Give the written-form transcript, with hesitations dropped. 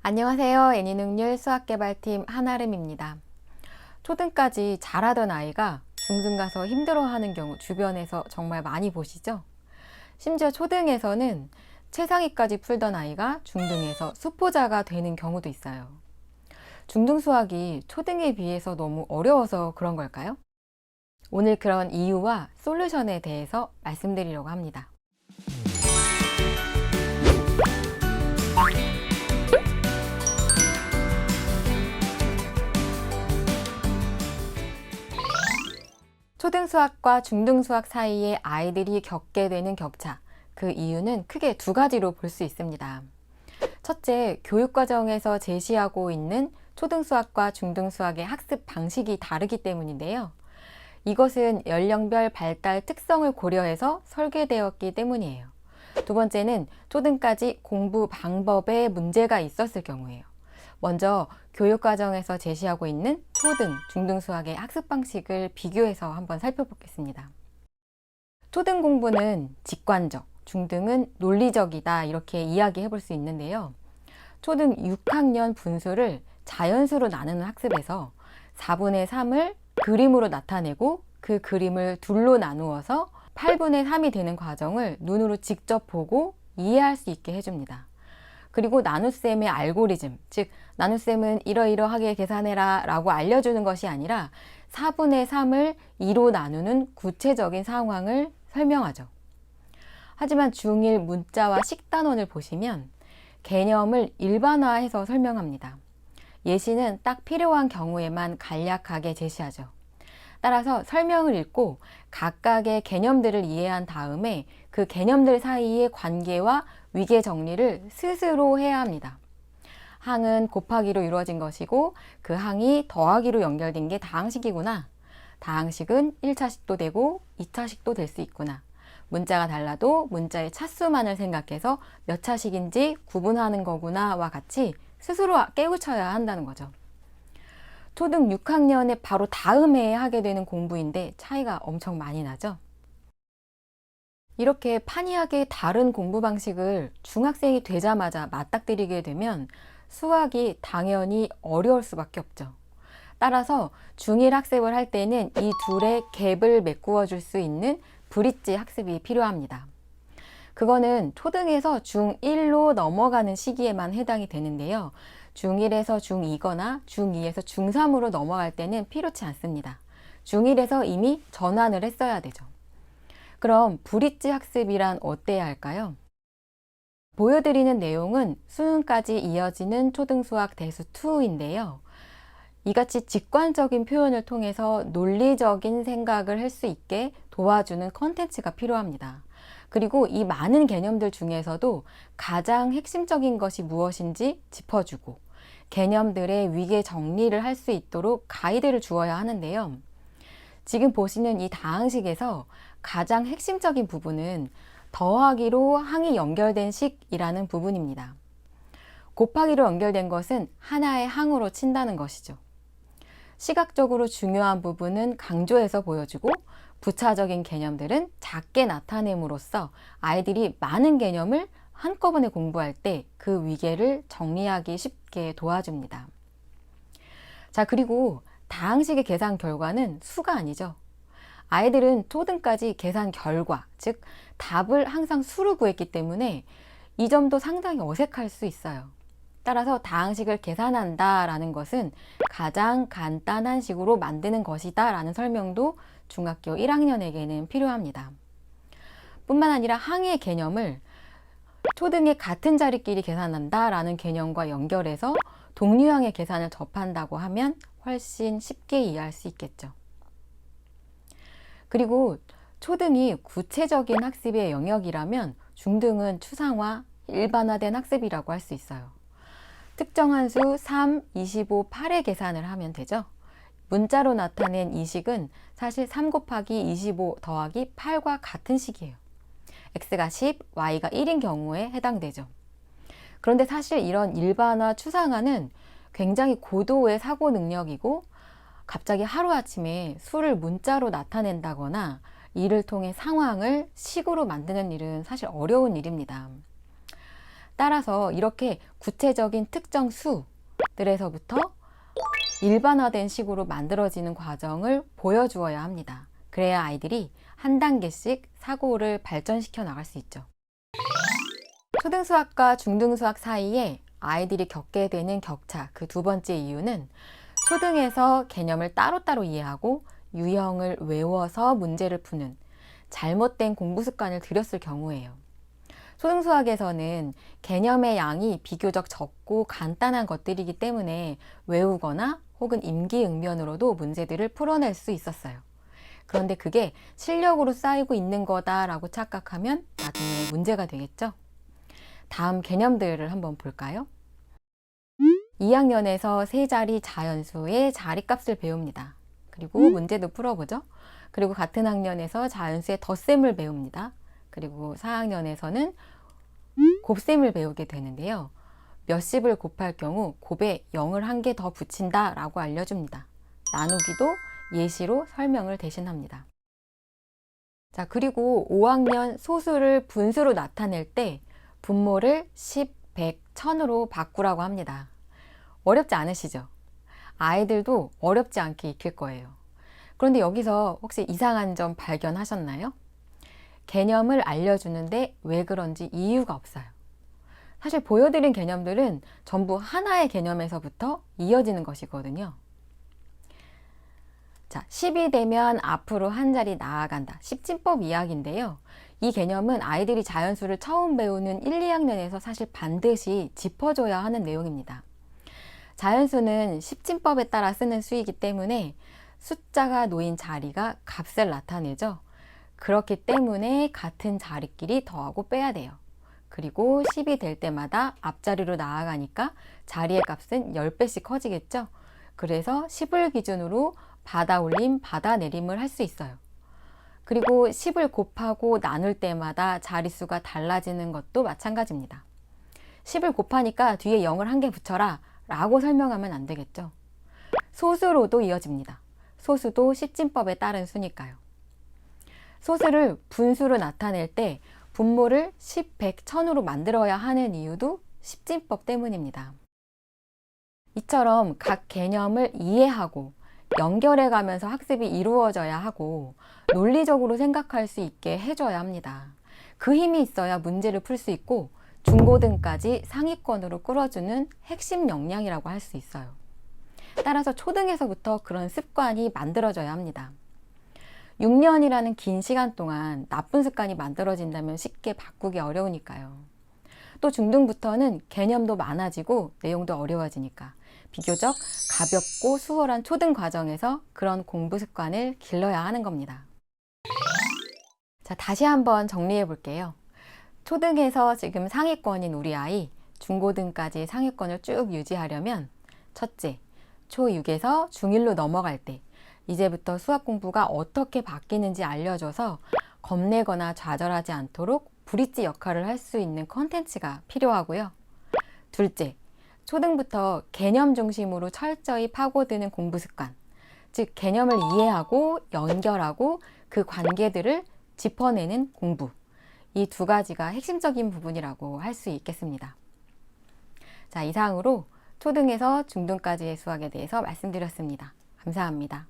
안녕하세요. 애니능률 수학개발팀 한아름입니다. 초등까지 잘하던 아이가 중등 가서 힘들어하는 경우 주변에서 정말 많이 보시죠? 심지어 초등에서는 최상위까지 풀던 아이가 중등에서 수포자가 되는 경우도 있어요. 중등 수학이 초등에 비해서 너무 어려워서 그런 걸까요? 오늘 그런 이유와 솔루션에 대해서 말씀드리려고 합니다. 초등 수학과 중등 수학 사이에 아이들이 겪게 되는 격차, 그 이유는 크게 두 가지로 볼 수 있습니다. 첫째, 교육과정에서 제시하고 있는 초등 수학과 중등 수학의 학습 방식이 다르기 때문인데요. 이것은 연령별 발달 특성을 고려해서 설계되었기 때문이에요. 두 번째는 초등까지 공부 방법에 문제가 있었을 경우예요. 먼저 교육과정에서 제시하고 있는 초등, 중등 수학의 학습 방식을 비교해서 한번 살펴보겠습니다. 초등 공부는 직관적, 중등은 논리적이다 이렇게 이야기해 볼 수 있는데요. 초등 6학년 분수를 자연수로 나누는 학습에서 4분의 3을 그림으로 나타내고 그 그림을 둘로 나누어서 8분의 3이 되는 과정을 눈으로 직접 보고 이해할 수 있게 해줍니다. 그리고 나눗셈의 알고리즘, 즉 나눗셈은 이러이러하게 계산해라 라고 알려주는 것이 아니라 4분의 3을 2로 나누는 구체적인 상황을 설명하죠. 하지만 중1 문자와 식단원을 보시면 개념을 일반화해서 설명합니다. 예시는 딱 필요한 경우에만 간략하게 제시하죠. 따라서 설명을 읽고 각각의 개념들을 이해한 다음에 그 개념들 사이의 관계와 위계 정리를 스스로 해야 합니다. 항은 곱하기로 이루어진 것이고 그 항이 더하기로 연결된 게 다항식이구나. 다항식은 1차식도 되고 2차식도 될 수 있구나. 문자가 달라도 문자의 차수만을 생각해서 몇 차식인지 구분하는 거구나와 같이 스스로 깨우쳐야 한다는 거죠. 초등 6학년에 바로 다음 해에 하게 되는 공부인데 차이가 엄청 많이 나죠. 이렇게 판이하게 다른 공부 방식을 중학생이 되자마자 맞닥뜨리게 되면 수학이 당연히 어려울 수밖에 없죠. 따라서 중1 학습을 할 때는 이 둘의 갭을 메꾸어 줄 수 있는 브릿지 학습이 필요합니다. 그거는 초등에서 중1로 넘어가는 시기에만 해당이 되는데요. 중1에서 중2거나 중2에서 중3으로 넘어갈 때는 필요치 않습니다. 중1에서 이미 전환을 했어야 되죠. 그럼 브릿지 학습이란 어때야 할까요? 보여드리는 내용은 수능까지 이어지는 초등수학 대수2인데요. 이같이 직관적인 표현을 통해서 논리적인 생각을 할 수 있게 도와주는 컨텐츠가 필요합니다. 그리고 이 많은 개념들 중에서도 가장 핵심적인 것이 무엇인지 짚어주고 개념들의 위계 정리를 할 수 있도록 가이드를 주어야 하는데요. 지금 보시는 이 다항식에서 가장 핵심적인 부분은 더하기로 항이 연결된 식이라는 부분입니다. 곱하기로 연결된 것은 하나의 항으로 친다는 것이죠. 시각적으로 중요한 부분은 강조해서 보여주고 부차적인 개념들은 작게 나타냄으로써 아이들이 많은 개념을 한꺼번에 공부할 때 그 위계를 정리하기 쉽게 도와줍니다. 자, 그리고 다항식의 계산 결과는 수가 아니죠. 아이들은 초등까지 계산 결과, 즉 답을 항상 수로 구했기 때문에 이 점도 상당히 어색할 수 있어요. 따라서 다항식을 계산한다 라는 것은 가장 간단한 식으로 만드는 것이다 라는 설명도 중학교 1학년에게는 필요합니다. 뿐만 아니라 항의 개념을 초등의 같은 자리끼리 계산한다 라는 개념과 연결해서 동류항의 계산을 접한다고 하면 훨씬 쉽게 이해할 수 있겠죠. 그리고 초등이 구체적인 학습의 영역이라면 중등은 추상화, 일반화된 학습이라고 할 수 있어요. 특정한 수 3, 25, 8의 계산을 하면 되죠. 문자로 나타낸 이 식은 사실 3 곱하기 25 더하기 8과 같은 식이에요. x가 10, y가 1인 경우에 해당되죠. 그런데 사실 이런 일반화, 추상화는 굉장히 고도의 사고 능력이고 갑자기 하루아침에 수를 문자로 나타낸다거나 이를 통해 상황을 식으로 만드는 일은 사실 어려운 일입니다. 따라서 이렇게 구체적인 특정 수들에서부터 일반화된 식으로 만들어지는 과정을 보여주어야 합니다. 그래야 아이들이 한 단계씩 사고를 발전시켜 나갈 수 있죠. 초등수학과 중등수학 사이에 아이들이 겪게 되는 격차, 그 두 번째 이유는 초등에서 개념을 따로따로 이해하고 유형을 외워서 문제를 푸는 잘못된 공부 습관을 들였을 경우예요. 초등수학에서는 개념의 양이 비교적 적고 간단한 것들이기 때문에 외우거나 혹은 임기응변으로도 문제들을 풀어낼 수 있었어요. 그런데 그게 실력으로 쌓이고 있는 거다라고 착각하면 나중에 문제가 되겠죠? 다음 개념들을 한번 볼까요? 2학년에서 세 자리 자연수의 자리값을 배웁니다. 그리고 문제도 풀어보죠. 그리고 같은 학년에서 자연수의 덧셈을 배웁니다. 그리고 4학년에서는 곱셈을 배우게 되는데요. 몇십을 곱할 경우 곱에 0을 한 개 더 붙인다 라고 알려줍니다. 나누기도 예시로 설명을 대신합니다. 자, 그리고 5학년 소수를 분수로 나타낼 때 분모를 10, 100, 1000으로 바꾸라고 합니다. 어렵지 않으시죠? 아이들도 어렵지 않게 익힐 거예요. 그런데 여기서 혹시 이상한 점 발견하셨나요? 개념을 알려주는데 왜 그런지 이유가 없어요. 사실 보여드린 개념들은 전부 하나의 개념에서부터 이어지는 것이거든요. 자, 10이 되면 앞으로 한 자리 나아간다. 십진법 이야기인데요. 이 개념은 아이들이 자연수를 처음 배우는 1, 2학년에서 사실 반드시 짚어줘야 하는 내용입니다. 자연수는 십진법에 따라 쓰는 수이기 때문에 숫자가 놓인 자리가 값을 나타내죠. 그렇기 때문에 같은 자리끼리 더하고 빼야 돼요. 그리고 10이 될 때마다 앞자리로 나아가니까 자리의 값은 10배씩 커지겠죠. 그래서 10을 기준으로 받아 올림, 받아 내림을 할 수 있어요. 그리고 10을 곱하고 나눌 때마다 자릿수가 달라지는 것도 마찬가지입니다. 10을 곱하니까 뒤에 0을 한 개 붙여라 라고 설명하면 안 되겠죠. 소수로도 이어집니다. 소수도 십진법에 따른 수니까요. 소수를 분수로 나타낼 때 분모를 10, 100, 1000으로 만들어야 하는 이유도 십진법 때문입니다. 이처럼 각 개념을 이해하고 연결해 가면서 학습이 이루어져야 하고 논리적으로 생각할 수 있게 해줘야 합니다. 그 힘이 있어야 문제를 풀 수 있고 중고등까지 상위권으로 끌어주는 핵심 역량이라고 할 수 있어요. 따라서 초등에서부터 그런 습관이 만들어져야 합니다. 6년이라는 긴 시간 동안 나쁜 습관이 만들어진다면 쉽게 바꾸기 어려우니까요. 또 중등부터는 개념도 많아지고 내용도 어려워지니까 비교적 가볍고 수월한 초등 과정에서 그런 공부 습관을 길러야 하는 겁니다. 자, 다시 한번 정리해 볼게요. 초등에서 지금 상위권인 우리 아이, 중고등까지 상위권을 쭉 유지하려면 첫째, 초6에서 중1로 넘어갈 때 이제부터 수학 공부가 어떻게 바뀌는지 알려줘서 겁내거나 좌절하지 않도록 브릿지 역할을 할 수 있는 컨텐츠가 필요하고요. 둘째, 초등부터 개념 중심으로 철저히 파고드는 공부 습관, 즉 개념을 이해하고 연결하고 그 관계들을 짚어내는 공부, 이 두 가지가 핵심적인 부분이라고 할 수 있겠습니다. 자, 이상으로 초등에서 중등까지의 수학에 대해서 말씀드렸습니다. 감사합니다.